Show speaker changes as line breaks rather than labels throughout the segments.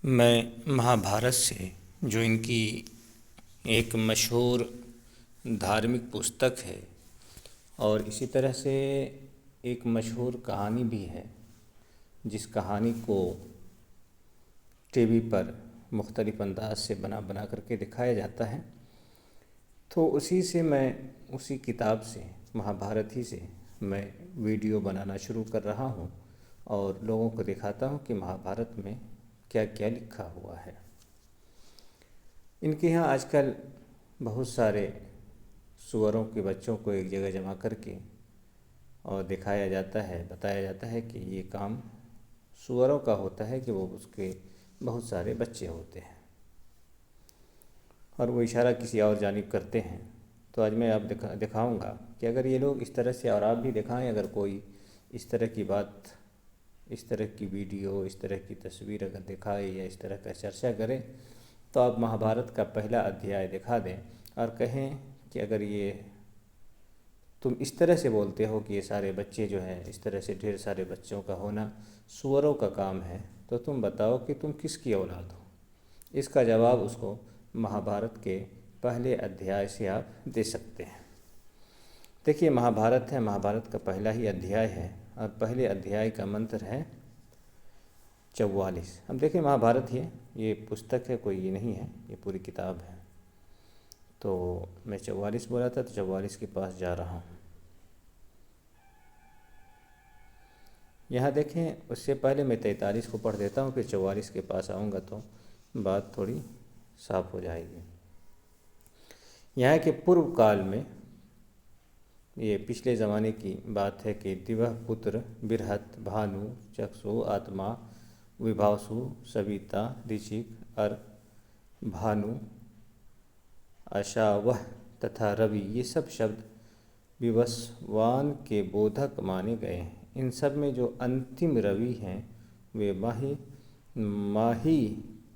मैं महाभारत से जो इनकी एक मशहूर धार्मिक पुस्तक है और इसी तरह से एक मशहूर कहानी भी है जिस कहानी को टीवी पर मुख्तलिफ़ अंदाज से बना बना करके दिखाया जाता है। तो उसी किताब से महाभारत ही से मैं वीडियो बनाना शुरू कर रहा हूँ और लोगों को दिखाता हूँ कि महाभारत में क्या क्या लिखा हुआ है। इनके यहाँ आजकल बहुत सारे सूअरों के बच्चों को एक जगह जमा करके और दिखाया जाता है, बताया जाता है कि ये काम सूअरों का होता है कि वो उसके बहुत सारे बच्चे होते हैं और वो इशारा किसी और जानिब करते हैं। तो आज मैं आप दिखाऊंगा कि अगर ये लोग इस तरह से और आप भी दिखाएं, अगर कोई इस तरह की बात, इस तरह की वीडियो, इस तरह की तस्वीर अगर दिखाए या इस तरह का चर्चा करें तो आप महाभारत का पहला अध्याय दिखा दें और कहें कि अगर ये तुम इस तरह से बोलते हो कि ये सारे बच्चे जो हैं, इस तरह से ढेर सारे बच्चों का होना सूअरों का काम है, तो तुम बताओ कि तुम किसकी औलाद हो। इसका जवाब उसको महाभारत के पहले अध्याय से आप दे सकते हैं। देखिए महाभारत है, महाभारत का पहला ही अध्याय है और पहले अध्याय का मंत्र है 44। अब देखिए महाभारत ये पुस्तक है, कोई ये नहीं है, ये पूरी किताब है। तो मैं 44 बोला था तो 44 के पास जा रहा हूँ। यहाँ देखें, उससे पहले मैं 43 को पढ़ देता हूँ, फिर 44 के पास आऊँगा तो बात थोड़ी साफ हो जाएगी। यहाँ के पूर्व काल में, ये पिछले ज़माने की बात है कि दिवह पुत्र बृहत भानु चक्षु आत्मा विभासु सविता ऋचिक अर भानु अशावह तथा रवि, ये सब शब्द विवस्वान के बोधक माने गए हैं। इन सब में जो अंतिम रवि हैं वे माही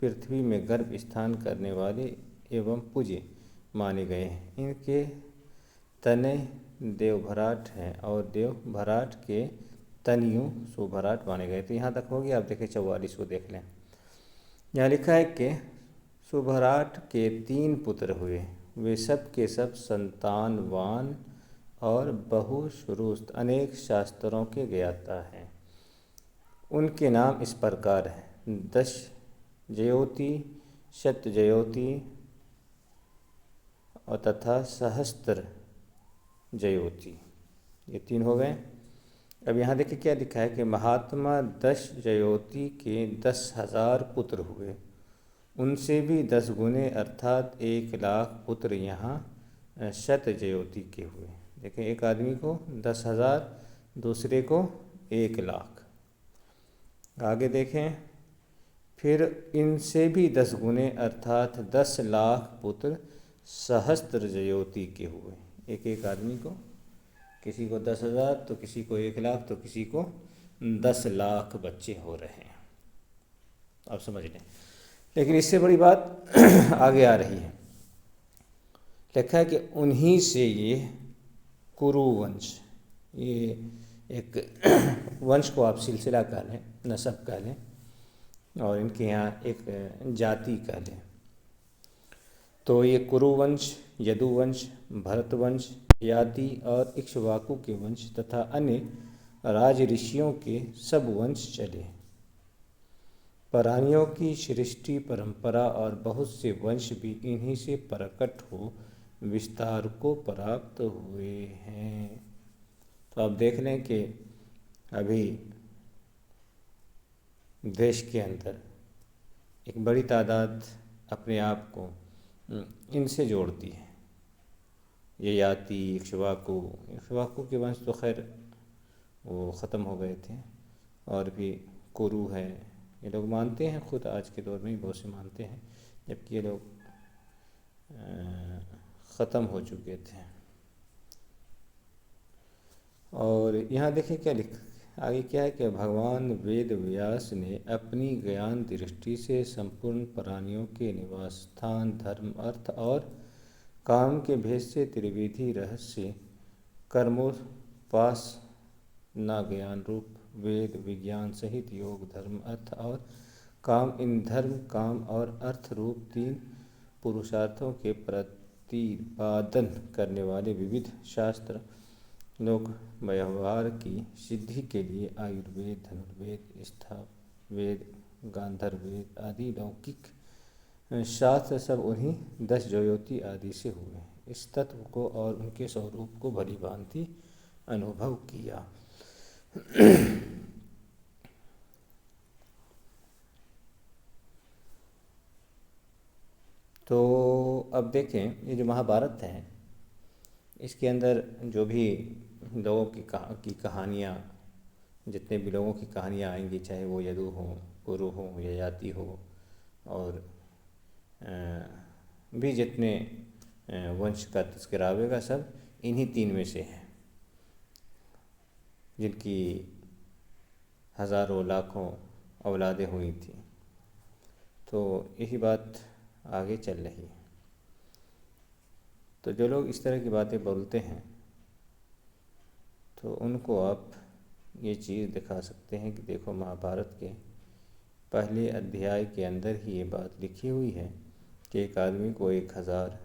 पृथ्वी में गर्भ स्थान करने वाले एवं पूज्य माने गए हैं। इनके तने देवभराट हैं और देवभराट के तनियों सुभराट माने गए। तो यहाँ तक हो गया। आप देखें 44 को देख लें। यहाँ लिखा है कि सुभराट के 3 पुत्र हुए, वे सब के सब संतानवान और बहुश्रुत अनेक शास्त्रों के ज्ञाता हैं। उनके नाम इस प्रकार हैं: दश जयोति, शतजयोति और तथा सहस्त्र जयोति, ये 3 हो गए। अब यहाँ देखिए क्या लिखा है कि महात्मा दश जयोति के 10,000 पुत्र हुए, उनसे भी 10 गुने अर्थात 1,00,000 पुत्र यहाँ शत जयोति के हुए। देखें, एक आदमी को 10,000, दूसरे को 1,00,000। आगे देखें, फिर इनसे भी 10 गुने अर्थात 10,00,000 पुत्र सहस्त्र जयोति के हुए। एक एक आदमी को, किसी को 10,000 तो किसी को 1,00,000 तो किसी को 10,00,000 बच्चे हो रहे हैं। आप समझ लें। लेकिन इससे बड़ी बात आगे आ रही है। लिखा है कि उन्हीं से ये कुरु वंश, ये एक वंश को आप सिलसिला कह लें, नसब कह लें, और इनके यहाँ एक जाति कह लें। तो ये कुरुवंश, यदुवंश, भरतवंश, याति और इक्ष्वाकु के वंश तथा अन्य राज ऋषियों के सब वंश चले। प्राणियों की सृष्टि परंपरा और बहुत से वंश भी इन्हीं से प्रकट हो विस्तार को प्राप्त हुए हैं। तो आप देख लें कि अभी देश के अंदर एक बड़ी तादाद अपने आप को इनसे जोड़ती है। ये याति, इक्ष्वाकु के वंश तो खैर वो ख़त्म हो गए थे, और भी कुरु है, ये लोग मानते हैं, खुद आज के दौर में भी बहुत से मानते हैं, जबकि ये लोग ख़त्म हो चुके थे। और यहाँ देखिए क्या आगे क्या है कि भगवान वेद व्यास ने अपनी ज्ञान दृष्टि से संपूर्ण प्राणियों के निवास स्थान, धर्म, अर्थ और काम के भेद से त्रिविधि रहस्य कर्मोपासना ज्ञान रूप वेद विज्ञान सहित योग, धर्म, अर्थ और काम इन धर्म, काम और अर्थ रूप तीन पुरुषार्थों के प्रतिपादन करने वाले विविध शास्त्र लोक व्यवहार की सिद्धि के लिए आयुर्वेद, धनुर्वेद, स्थापवेद, गांधार वेद आदि लौकिक शास्त्र सब उन्हीं 10 ज्योति आदि से हुए। इस तत्व को और उनके स्वरूप को भली भांति अनुभव किया। तो अब देखें, ये जो महाभारत है इसके अंदर जो भी लोगों की कहानियाँ, जितने भी लोगों की कहानियाँ आएंगी, चाहे वो यदु हो, कुरु हो, ययाति हो, और भी जितने वंश का तस्करा आवेगा सब इन्हीं तीन में से है, जिनकी हज़ारों लाखों औलादें हुई थी। तो यही बात आगे चल रही है। तो जो लोग इस तरह की बातें बोलते हैं तो उनको आप ये चीज़ दिखा सकते हैं कि देखो, महाभारत के पहले अध्याय के अंदर ही ये बात लिखी हुई है कि एक आदमी को 1000,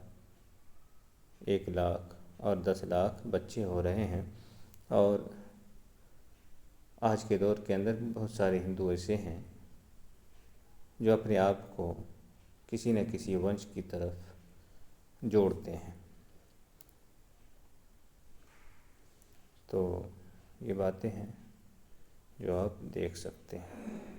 1,00,000 और 10 लाख बच्चे हो रहे हैं। और आज के दौर के अंदर बहुत सारे हिंदू ऐसे हैं जो अपने आप को किसी न किसी वंश की तरफ जोड़ते हैं। तो ये बातें हैं जो आप देख सकते हैं।